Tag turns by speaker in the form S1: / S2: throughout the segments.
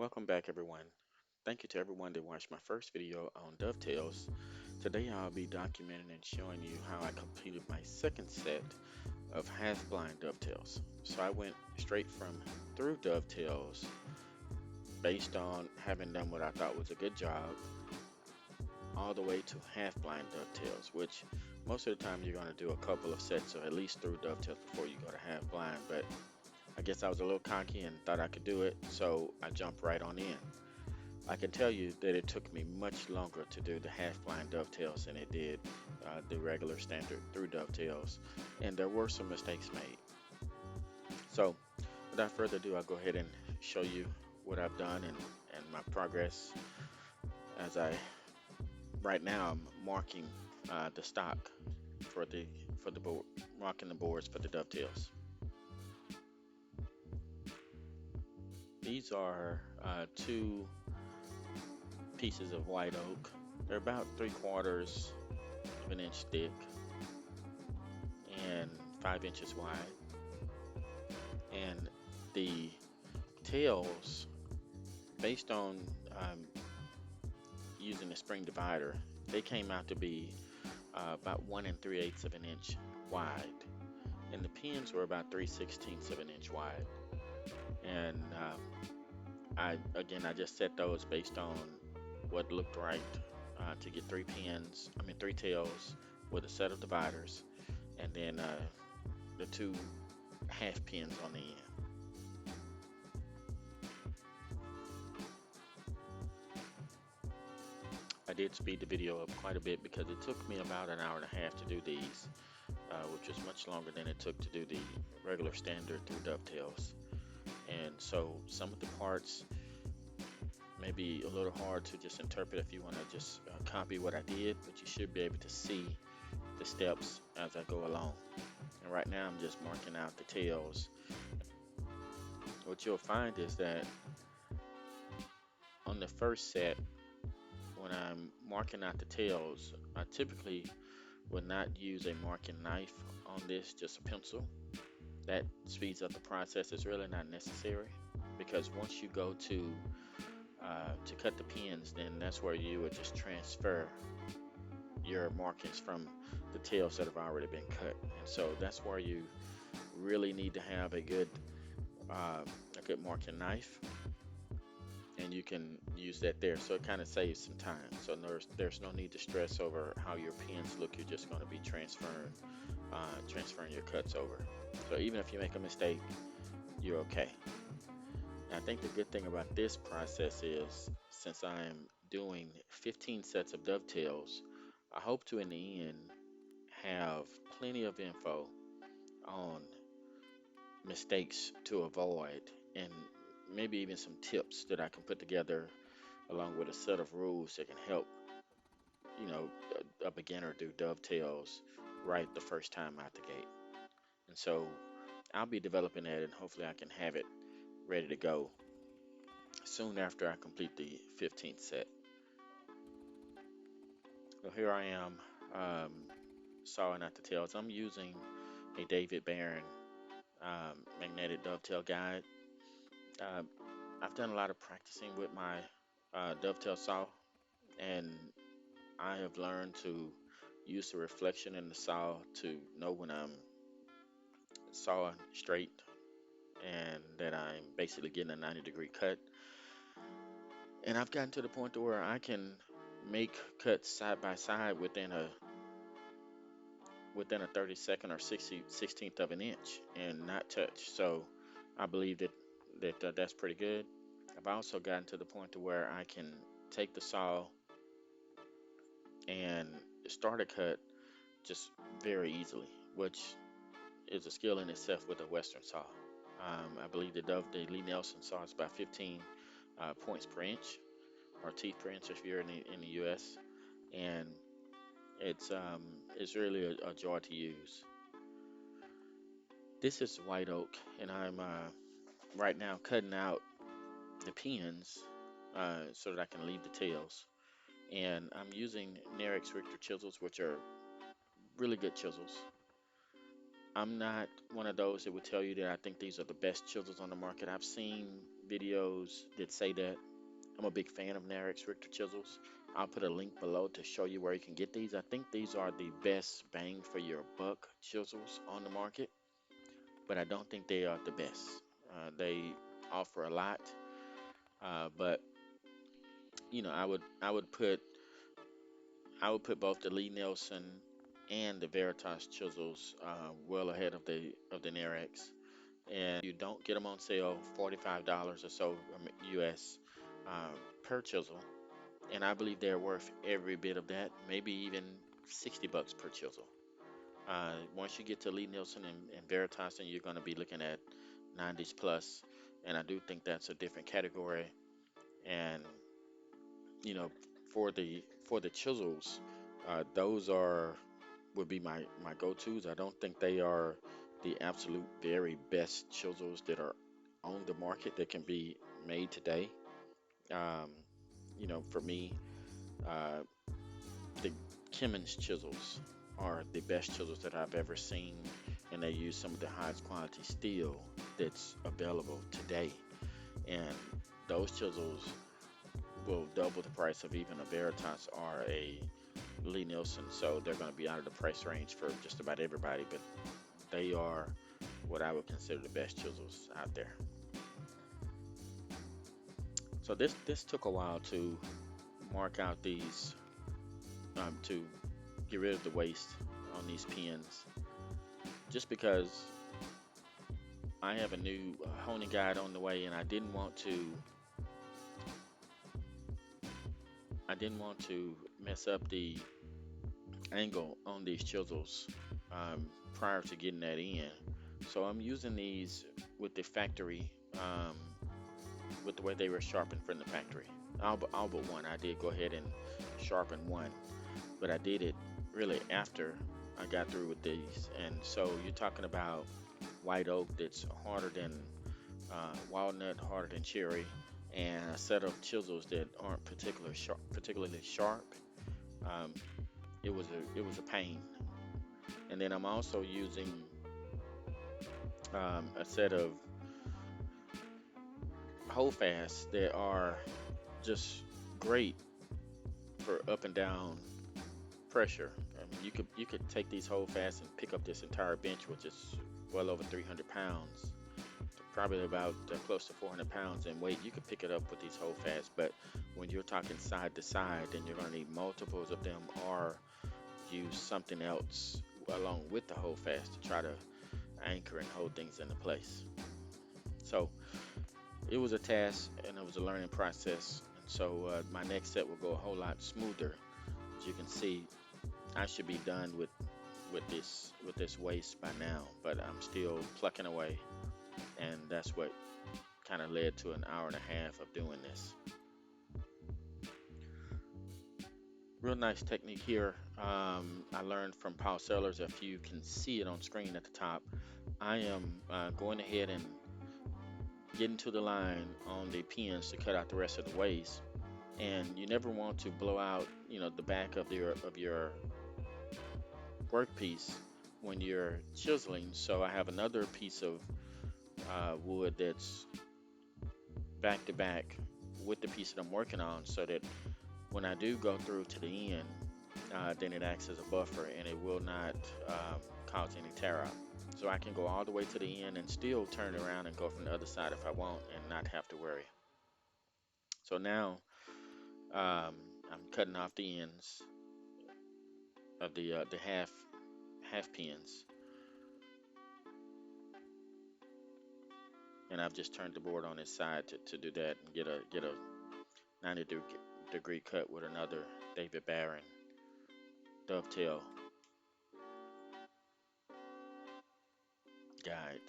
S1: Welcome back, everyone. Thank you to everyone that watched my first video on Dovetails. Today I'll be documenting and showing you how I completed my second set of half-blind dovetails. So I went straight from through dovetails based on having done what I thought was a good job, all the way to half-blind dovetails, which most of the time you're going to do a couple of sets or at least through dovetails before you go to half-blind, but I guess I was a little cocky and thought I could do it, so I jumped right on in. I can tell you that it took me much longer to do the half-blind dovetails than it did the regular standard through dovetails, and there were some mistakes made. So, without further ado, I'll go ahead and show you what I've done and my progress as right now I'm marking the stock for the board, marking the boards for the dovetails. These are two pieces of white oak. They're about 3/4 of an inch thick and 5 inches wide. And the tails, based on um, using a spring divider, they came out to be about 1 3/8 of an inch wide. And the pins were about 3/16 of an inch wide. And I just set those based on what looked right to get three tails with a set of dividers, and then the two half pins on the end. I did speed the video up quite a bit because it took me about an hour and a half to do these, which was much longer than it took to do the regular standard through dovetails. And so some of the parts may be a little hard to just interpret if you want to just copy what I did, but you should be able to see the steps as I go along. And right now I'm just marking out the tails. What you'll find is that on the first set, when I'm marking out the tails, I typically would not use a marking knife on this, just a pencil. That speeds up the process. It's really not necessary because once you go to cut the pins, then that's where you would just transfer your markings from the tails that have already been cut. And so that's where you really need to have uh, a good marking knife, and you can use that there. So it kind of saves some time. So there's no need to stress over how your pins look. You're just going to be transferring your cuts over. So even if you make a mistake, you're okay. And I think the good thing about this process is since I'm doing 15 sets of dovetails, I hope to in the end have plenty of info on mistakes to avoid and maybe even some tips that I can put together along with a set of rules that can help, a beginner do dovetails right the first time out the gate. And so I'll be developing that and hopefully I can have it ready to go soon after I complete the 15th set. So here I am sawing out the tails. I'm using a David Barron magnetic dovetail guide. Uh, I've done a lot of practicing with my dovetail saw, and I have learned to use the reflection in the saw to know when I'm sawing straight and that I'm basically getting a 90-degree cut. And I've gotten to the point to where I can make cuts side by side within a 32nd or 16th of an inch and not touch. So I believe that that's pretty good. I've also gotten to the point to where I can take the saw and start a cut just very easily, which is a skill in itself with a Western saw. I believe the Lee Nelson saw is about 15 points per inch or teeth per inch if you're in the U.S. And it's really a joy to use. This is white oak, and I'm right now cutting out the pins so that I can leave the tails. And I'm using Narex Richter chisels, which are really good chisels. I'm not one of those that would tell you that I think these are the best chisels on the market. I've seen videos that say that. I'm a big fan of Narex Richter chisels. I'll put a link below to show you where you can get these. I think these are the best bang for your buck chisels on the market, but I don't think they are the best. They offer a lot, but I would put both the Lee Nelson and the Veritas chisels well ahead of the Narex. And you don't get them on sale, $45 or so US per chisel. And I believe they're worth every bit of that, maybe even $60 per chisel. Once you get to Lee Nielsen and Veritas, then you're going to be looking at 90s plus, and I do think that's a different category. And you know, for the chisels, those are would be my go-tos. I don't think they are the absolute very best chisels that are on the market that can be made today. Um, for me, uh, the Kimmons chisels are the best chisels that I've ever seen, and they use some of the highest quality steel that's available today. And those chisels will double the price of even a Veritas or a Lee Nielsen, so they're going to be out of the price range for just about everybody. But they are what I would consider the best chisels out there. So this took a while to mark out these to get rid of the waste on these pins, just because I have a new honing guide on the way, and I didn't want to mess up the angle on these chisels prior to getting that in. So I'm using these with the factory, with the way they were sharpened from the factory. All but one. I did go ahead and sharpen one, but I did it really after I got through with these. And so you're talking about white oak that's harder than walnut, harder than cherry, and a set of chisels that aren't particularly sharp. Um, it was a pain. And then I'm also using a set of holdfasts that are just great for up and down pressure. I mean, you could take these holdfasts and pick up this entire bench, which is well over 300 pounds, probably about close to 400 pounds in weight. You could pick it up with these holdfasts, but when you're talking side to side, then you're going to need multiples of them, or use something else along with the holdfast to try to anchor and hold things into place. So it was a task and it was a learning process. And so my next set will go a whole lot smoother. As you can see, I should be done with this waste by now, but I'm still plucking away, and that's what kind of led to an hour and a half of doing this. Real nice technique here. I learned from Paul Sellers. If you can see it on screen at the top, I am going ahead and getting to the line on the pins to cut out the rest of the waste. And you never want to blow out, the back of your workpiece when you're chiseling. So I have another piece of wood that's back to back with the piece that I'm working on, so that when I do go through to the end, then it acts as a buffer and it will not cause any tear out. So I can go all the way to the end and still turn around and go from the other side if I want, and not have to worry. So now I'm cutting off the ends of the half pins, and I've just turned the board on its side to do that and get a 90-degree cut with another David Barron dovetail guide.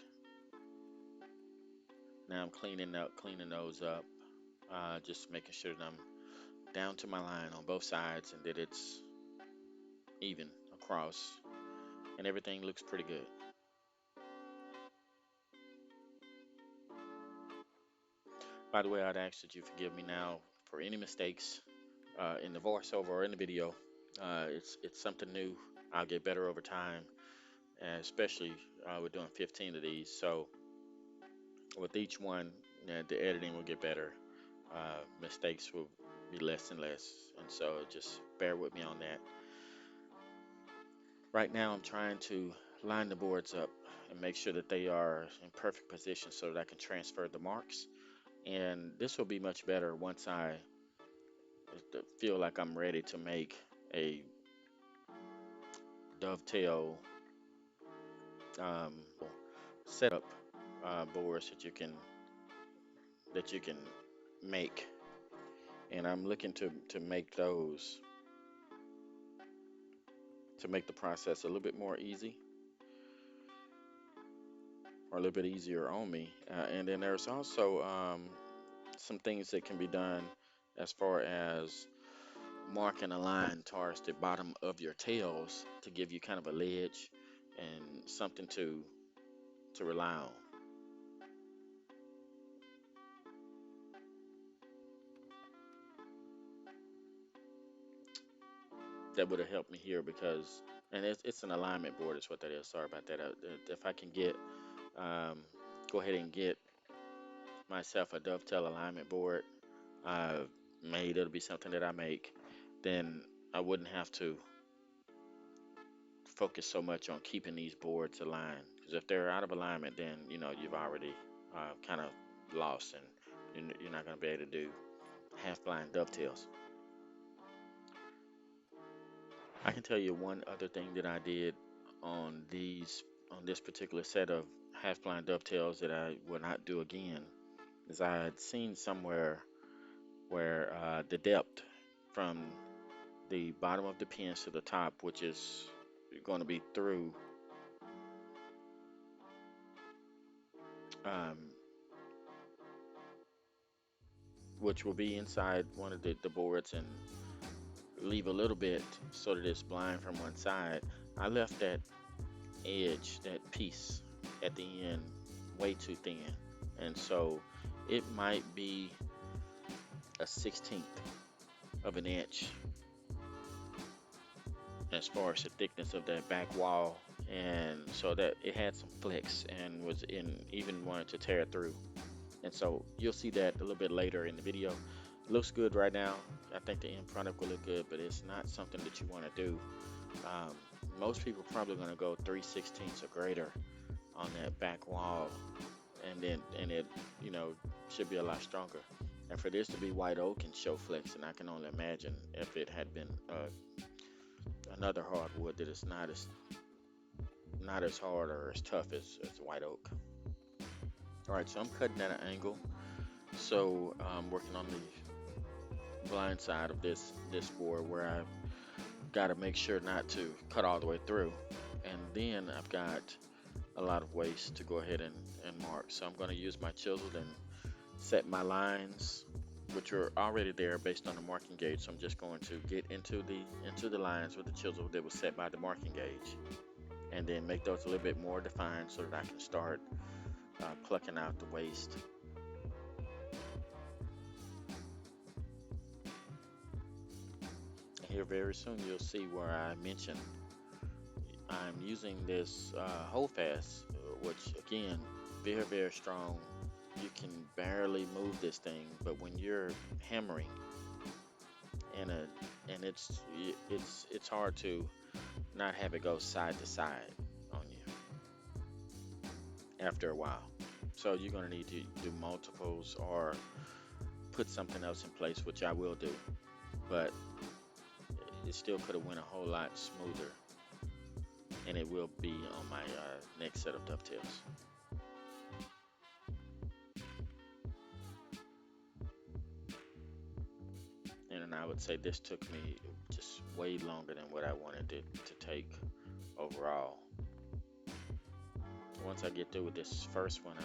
S1: Now I'm cleaning those up, just making sure that I'm down to my line on both sides and that it's even across, and everything looks pretty good. By the way, I'd ask that you forgive me now for any mistakes in the voiceover or in the video. It's something new. I'll get better over time, and especially we're doing 15 of these. So with each one, the editing will get better. Mistakes will be less and less, and so just bear with me on that. Right now, I'm trying to line the boards up and make sure that they are in perfect position so that I can transfer the marks. And this will be much better once I feel like I'm ready to make a dovetail um, setup boards that you can make. And I'm looking to make those to make the process a little bit more easy or a little bit easier on me. And then there's also some things that can be done as far as marking a line towards the bottom of your tails to give you kind of a ledge and something to rely on. That would have helped me here because, and it's an alignment board is what that is. Sorry about that. If I can um, go ahead and get myself a dovetail alignment board made, it'll be something that I make, then I wouldn't have to focus so much on keeping these boards aligned. Because if they're out of alignment, then you've already kind of lost, and you're not going to be able to do half blind dovetails. I can tell you one other thing that I did on this particular set of half blind dovetails that I will not do again is I had seen somewhere where the depth from the bottom of the pins to the top, which is going to be through um, which will be inside one of the boards and leave a little bit so that it's blind from one side. I left that edge, that piece at the end, way too thin. And so it might be a 16th of an inch as far as the thickness of that back wall. And so that it had some flex and was in even wanted to tear through. And so you'll see that a little bit later in the video. Looks good right now. I think the end product will look good, but it's not something that you want to do. Um, Most people are probably going to go 3/16 or greater on that back wall, and it should be a lot stronger. And for this to be white oak and show flex, and I can only imagine if it had been another hardwood that is not as hard or as tough as white oak. All right, so I'm cutting at an angle. So I'm working on the blind side of this board where I got to make sure not to cut all the way through. And then I've got a lot of waste to go ahead and mark. So I'm going to use my chisel and set my lines, which are already there based on the marking gauge. So I'm just going to get into the lines with the chisel that was set by the marking gauge, and then make those a little bit more defined so that I can start plucking out the waste. Here very soon you'll see where I mention I'm using this holdfast, which again, very, very strong. You can barely move this thing, but when you're hammering and it's hard to not have it go side to side on you after a while. So you're gonna need to do multiples or put something else in place, which I will do, but it still could have went a whole lot smoother, and it will be on my next set of dovetails. And I would say this took me just way longer than what I wanted it to take overall. Once I get through with this first one,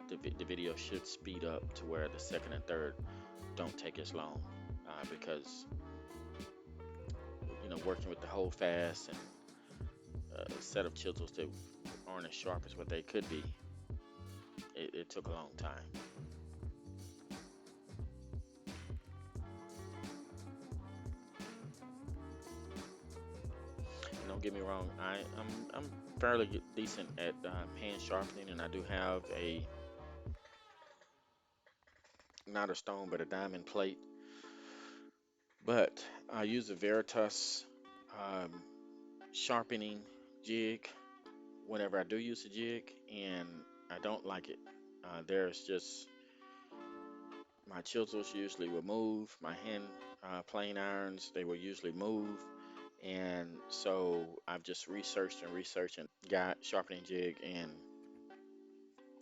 S1: the video should speed up to where the second and third don't take as long, because working with the hold fast and a set of chisels that aren't as sharp as what they could be, it took a long time. Don't get me wrong, I'm fairly decent at hand sharpening, and I do have not a stone, but a diamond plate. But I use a Veritas um, sharpening jig whenever I do use a jig, and I don't like it. There's just my chisels usually will move, my hand plane irons they will usually move, and so I've just researched and researched and got sharpening jig, and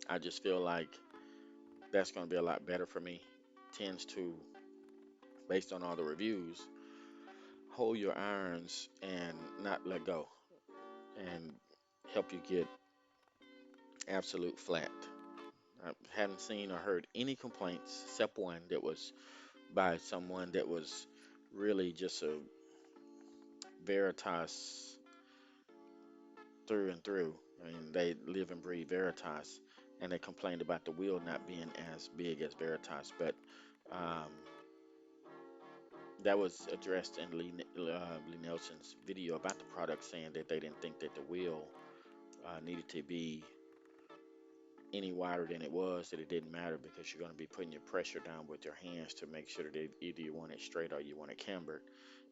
S1: I just feel like that's going to be a lot better for me. Tends to, based on all the reviews, hold your irons and not let go, and help you get absolute flat. I haven't seen or heard any complaints except one that was by someone that was really just a Veritas through and through. I mean, they live and breathe Veritas, and they complained about the wheel not being as big as Veritas. But um, that was addressed in Lee Nelson's video about the product, saying that they didn't think that the wheel needed to be any wider than it was, that it didn't matter because you're going to be putting your pressure down with your hands to make sure that either you want it straight or you want it cambered.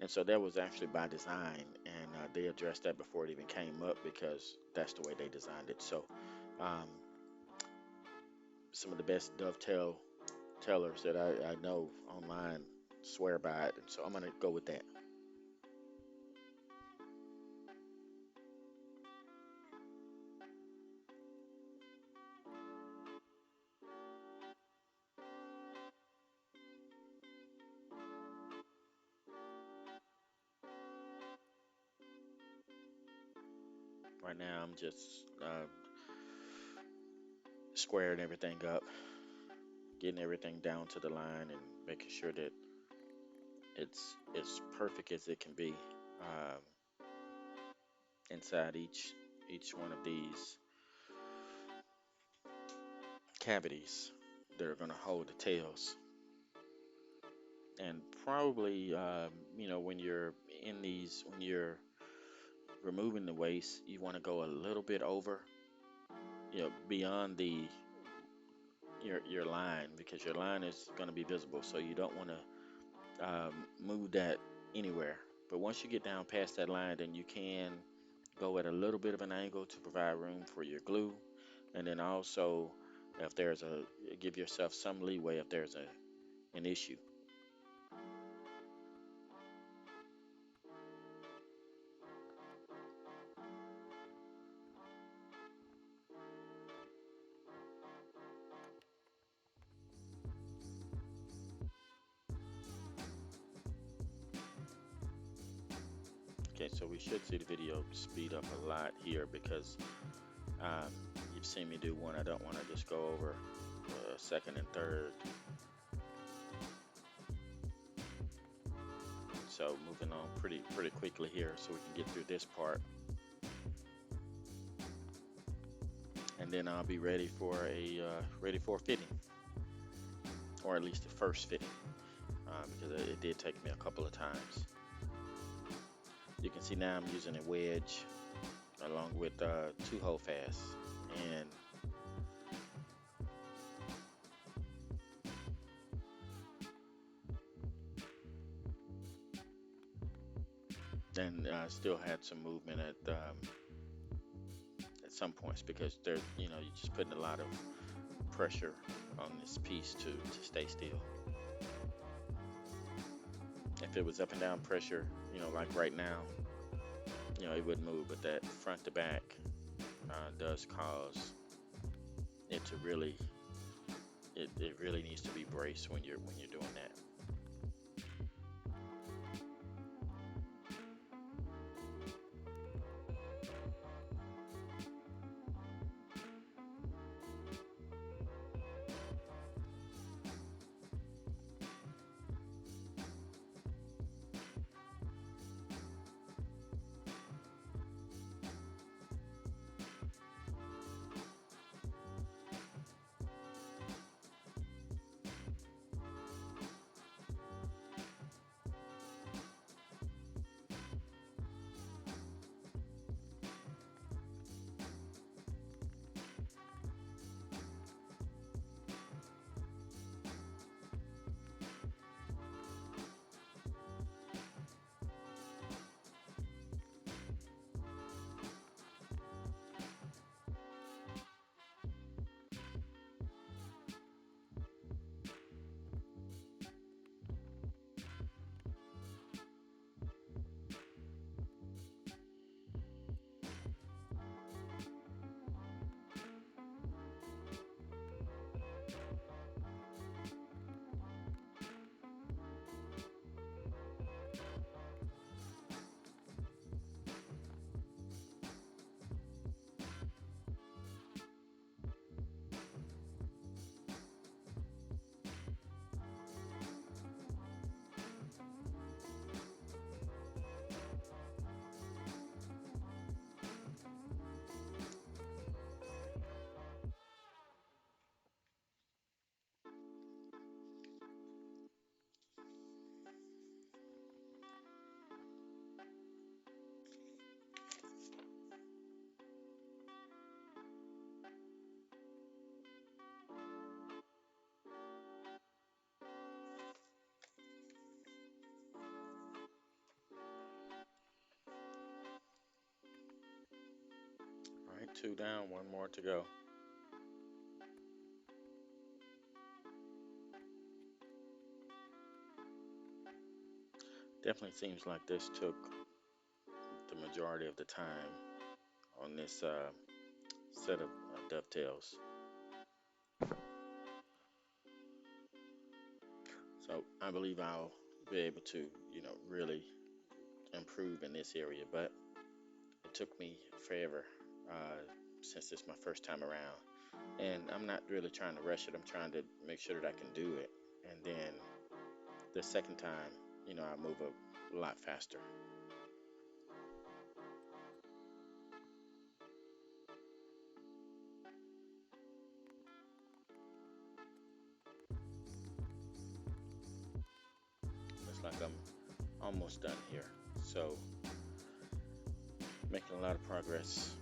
S1: And so that was actually by design, and they addressed that before it even came up because that's the way they designed it. So um, some of the best dovetail tailors that I know online swear by it, and so I'm going to go with that. Right now I'm just squaring everything up, getting everything down to the line, and making sure that it's as perfect as it can be um, inside each one of these cavities that are going to hold the tails. And probably, when you're in these, when you're removing the waste, you want to go a little bit over, beyond your line, because your line is going to be visible. So you don't want to move that anywhere. But once you get down past that line, then you can go at a little bit of an angle to provide room for your glue. And then also, if there's a, give yourself some leeway if there's an issue. Okay, so we should see the video speed up a lot here because um, you've seen me do one. I don't want to just go over second and third. So moving on pretty quickly here so we can get through this part. And then I'll be ready for a fitting, or at least the first fitting, because it did take me a couple of times. You can see now I'm using a wedge along with 2 hole fasts, and then still had some movement at some points because you're just putting a lot of pressure on this piece to stay still. If it was up and down pressure, like right now, it wouldn't move, but that front to back does cause it to really, it really needs to be braced when you're doing that. Two down, one more to go. Definitely seems like this took the majority of the time on this set of dovetails. So I believe I'll be able to, really improve in this area. But it took me forever since it's my first time around. And I'm not really trying to rush it. I'm trying to make sure that I can do it. And then the second time, I move a lot faster. Looks like I'm almost done here. So making a lot of progress,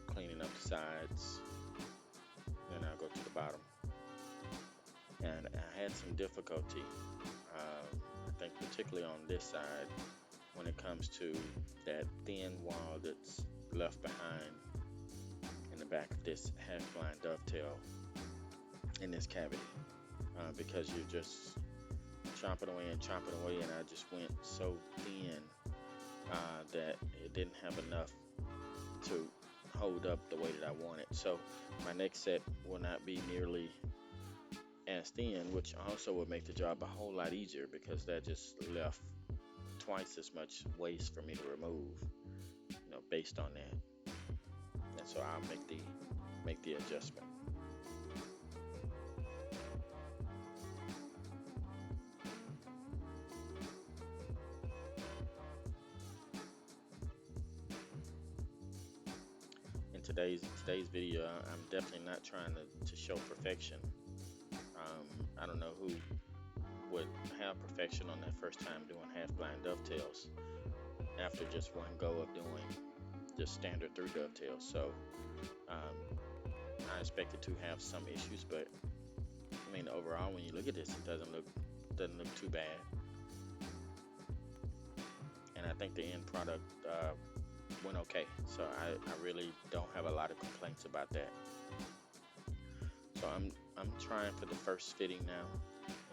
S1: cleaning up the sides. Then I'll go to the bottom. And I had some difficulty, I think particularly on this side, when it comes to that thin wall that's left behind in the back of this half blind dovetail in this cavity, because you're just chopping away, and I just went so thin that it didn't have enough to hold up the way that I wanted. So my next set will not be nearly as thin, which also would make the job a whole lot easier because that just left twice as much waste for me to remove, based on that. And so I'll make the adjustment. In today's video, I'm definitely not trying to show perfection. I don't know who would have perfection on that first time doing half blind dovetails after just one go of doing just standard through dovetails. So I expected to have some issues, but I mean overall, when you look at this, it doesn't look too bad. And I think the end product went okay. So I really don't have a lot of complaints about that. So I'm trying for the first fitting now,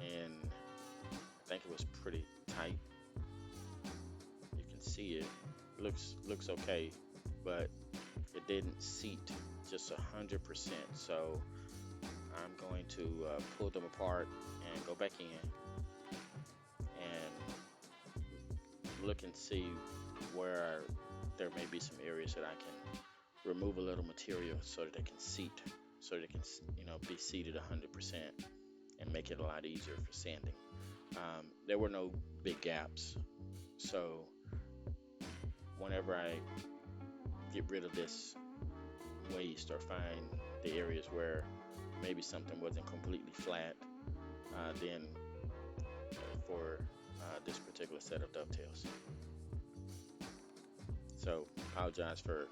S1: and I think it was pretty tight. You can see it looks okay, but it didn't seat just 100%. So I'm going to pull them apart and go back in and look and see where there may be some areas that I can remove a little material so that they can seat, so that it can be seated 100% and make it a lot easier for sanding. There were no big gaps, so whenever I get rid of this waste or find the areas where maybe something wasn't completely flat, then for this particular set of dovetails. So apologize for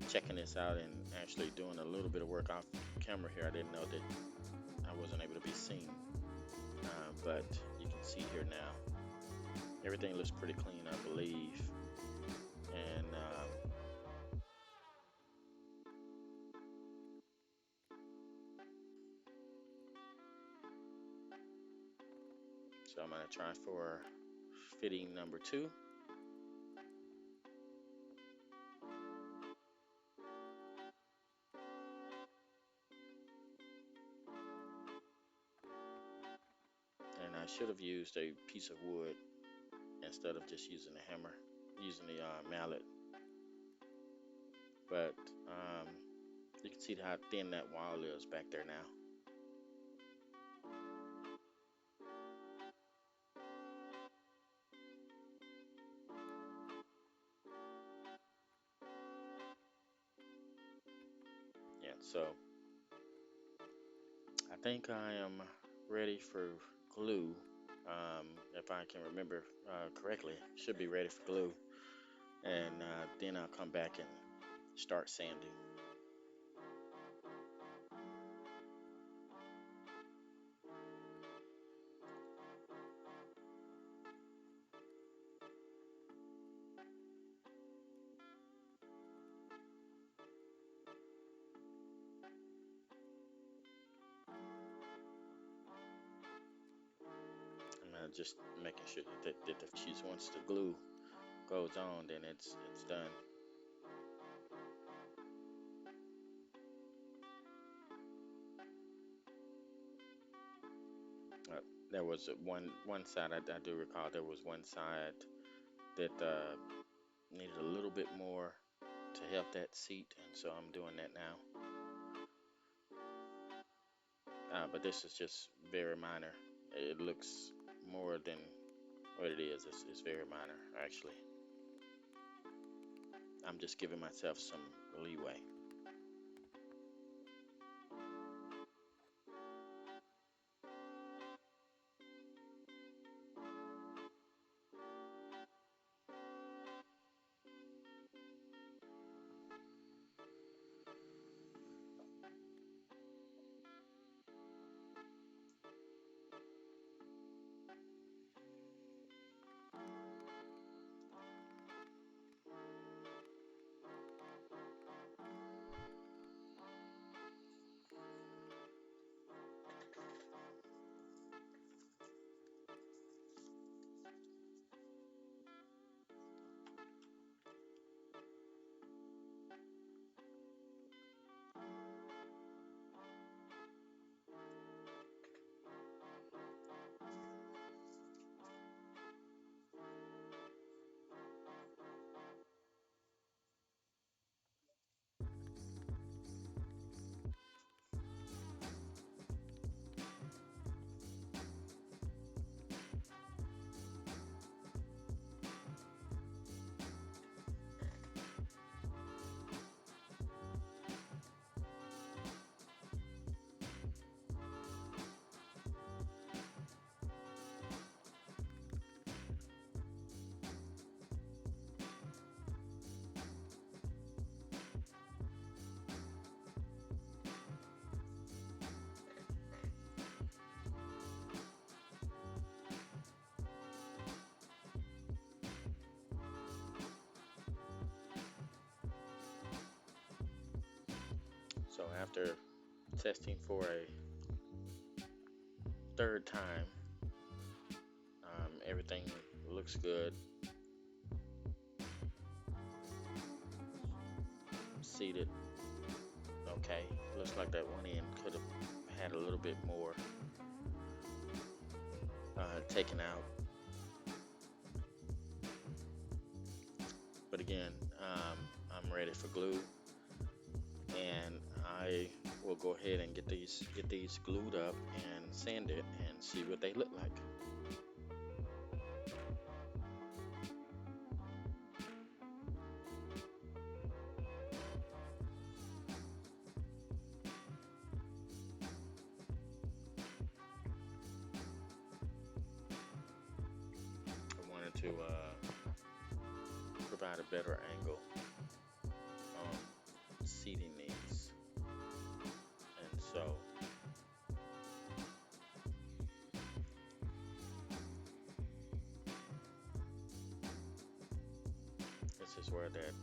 S1: checking this out and actually doing a little bit of work off camera here. I didn't know that I wasn't able to be seen, but you can see here now. Everything looks pretty clean, I believe, and so I'm going to try for fitting number 2. And I should have used a piece of wood instead of just using the hammer, using the mallet. But you can see how thin that wall is back there now. Yeah, so I think I am ready for glue. If I can remember correctly, should be ready for glue. And then I'll come back and start sanding. just making sure that the fuse, once the glue goes on, then it's done. Uh, there was one side I do recall. There was one side that needed a little bit more to help that seat, and so I'm doing that now. But this is just very minor. It looks more than what it is. It's very minor, actually. I'm just giving myself some leeway. So after testing for a third time, everything looks good. Seated, okay. Looks like that one end could have had a little bit more taken out. But again, I'm ready for glue, and I will go ahead and get these glued up and sand it and see what they look like. I wanted to provide a better angle on seating these, and so this is where that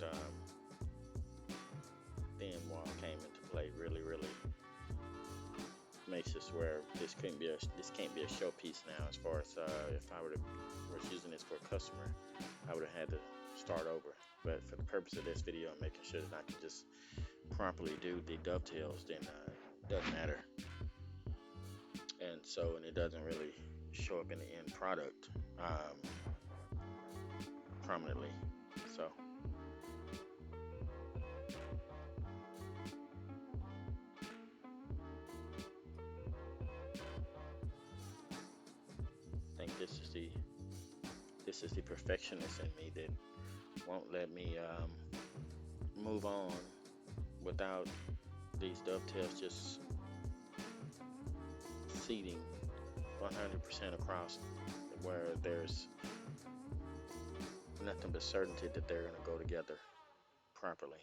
S1: thin wall came into play. Really, really makes this where this can't be a showpiece now. As far as if I was using this for a customer, I would have had to start over. But for the purpose of this video, I'm making sure that I can just properly do the dovetails, then it doesn't matter. And so, and it doesn't really show up in the end product prominently. So I think this is the perfectionist in me that won't let me move on without these dovetails just seating 100% across, where there's nothing but certainty that they're going to go together properly.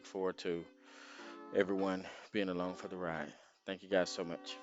S1: look forward to everyone being along for the ride. Thank you guys so much.